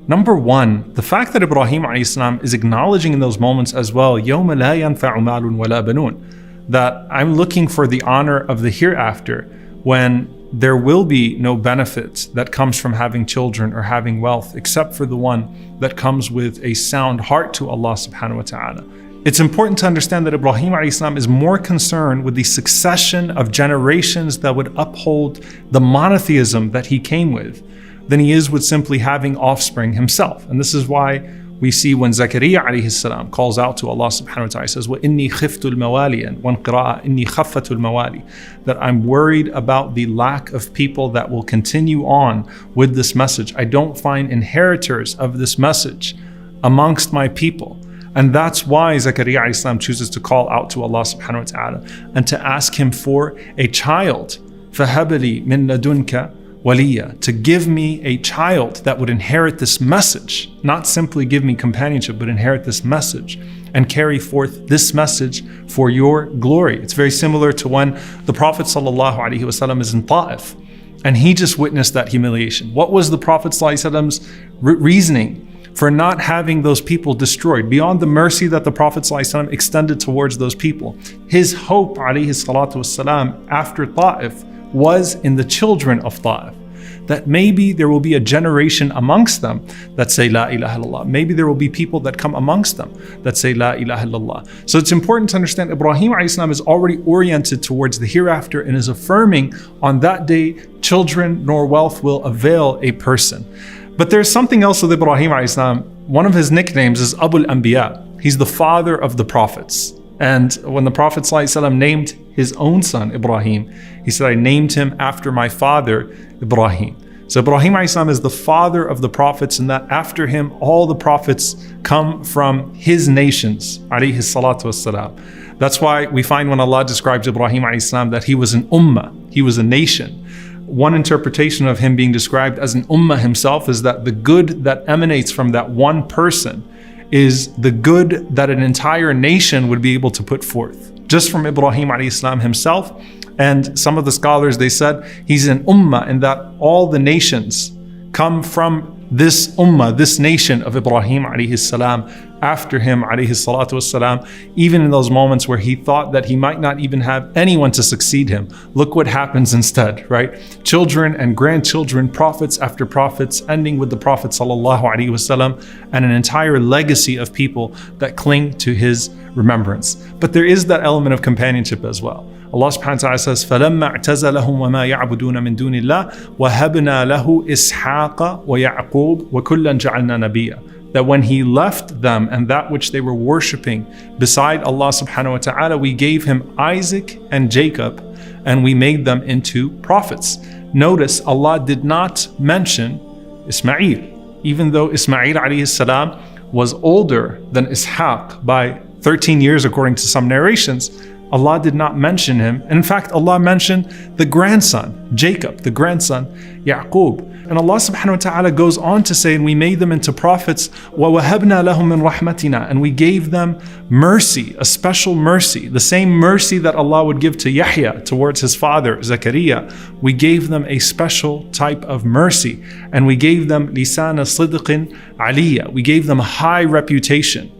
Number one, the fact that Ibrahim ﷺ is acknowledging in those moments as well, يَوْمَ لَا يَنْفَعُ مَالٌ وَلَا بَنُونَ, that I'm looking for the honor of the hereafter when there will be no benefit that comes from having children or having wealth except for the one that comes with a sound heart to Allah subhanahu wa ta'ala. It's important to understand that Ibrahim ﷺ is more concerned with the succession of generations that would uphold the monotheism that he came with than he is with simply having offspring himself. And this is why we see when Zakaria alayhi salam calls out to Allah subhanahu wa ta'ala, he says, وَإِنِّي خِفْتُ الْمَوَالِي, and one qira'ah, إِنِّي خَفَّةُ الْمَوَالِي, that I'm worried about the lack of people that will continue on with this message. I don't find inheritors of this message amongst my people. And that's why Zakaria alayhi salam chooses to call out to Allah subhanahu wa ta'ala and to ask him for a child. فَهَبْ لِي مِن لَدُنْكَ waliya, to give me a child that would inherit this message, not simply give me companionship, but inherit this message and carry forth this message for your glory. It's very similar to when the Prophet ﷺ is in Ta'if and he just witnessed that humiliation. What was the Prophet ﷺ's reasoning for not having those people destroyed? Beyond the mercy that the Prophet ﷺ extended towards those people, his hope ﷺ after Ta'if was in the children of Ta'if, that maybe there will be a generation amongst them that say La ilaha illallah. Maybe there will be people that come amongst them that say La ilaha illallah. So it's important to understand Ibrahim ﷺ is already oriented towards the hereafter and is affirming on that day, children nor wealth will avail a person. But there's something else with Ibrahim ﷺ. One of his nicknames is Abul Anbiya. He's the father of the prophets. And when the Prophet ﷺ named his own son Ibrahim, he said, I named him after my father Ibrahim. So Ibrahim ﷺ is the father of the prophets, and that after him all the prophets come from his nations, alayhi salatu wassalam. That's why we find when Allah describes Ibrahim ﷺ that he was an ummah, he was a nation. One interpretation of him being described as an ummah himself is that the good that emanates from that one person is the good that an entire nation would be able to put forth. Just from Ibrahim ﷺ himself. And some of the scholars, they said he's an ummah in that all the nations come from this ummah, this nation of Ibrahim ﷺ after him ﷺ, even in those moments where he thought that he might not even have anyone to succeed him. Look what happens instead, right? Children and grandchildren, prophets after prophets, ending with the Prophet ﷺ and an entire legacy of people that cling to his remembrance. But there is that element of companionship as well. Allah subhanahu wa ta'ala says, فَلَمَّا اعْتَزَلَهُمْ وَمَا يَعْبُدُونَ مِن دُونِ اللَّهِ وَهَبْنَا لَهُ إِسْحَاقَ وَيَعْقُوبَ وَكُلًّا جَعَلْنَا نَبِيًّا. That when he left them and that which they were worshipping beside Allah subhanahu wa ta'ala, we gave him Isaac and Jacob and we made them into prophets. Notice Allah did not mention Ismail, even though Ismail alayhi salam was older than Ishaq by 13 years according to some narrations. Allah did not mention him. And in fact, Allah mentioned the grandson, Jacob, the grandson, Yaqub. And Allah subhanahu wa ta'ala goes on to say, and we made them into prophets, وَوَهَبْنَا لَهُم مِّن رَحْمَتِنَا, and we gave them mercy, a special mercy, the same mercy that Allah would give to Yahya towards his father, Zakaria. We gave them a special type of mercy, and we gave them lisana sidqin aliyya. We gave them a high reputation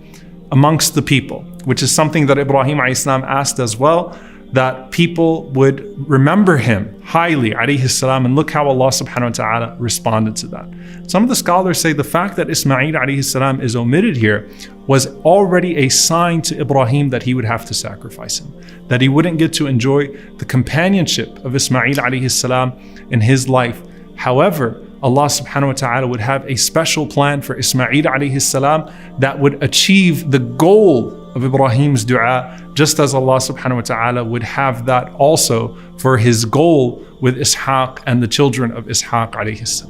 amongst the people, which is something that Ibrahim ﷺ asked as well, that people would remember him highly, alayhi salam, and look how Allah subhanahu wa ta'ala responded to that. Some of the scholars say the fact that Ismail alayhi salam is omitted here was already a sign to Ibrahim that he would have to sacrifice him, that he wouldn't get to enjoy the companionship of Ismail alayhi salam in his life. However, Allah subhanahu wa ta'ala would have a special plan for Ismail alayhi salam that would achieve the goal of Ibrahim's dua, just as Allah subhanahu wa ta'ala would have that also for his goal with Ishaq and the children of Ishaq alayhi salam.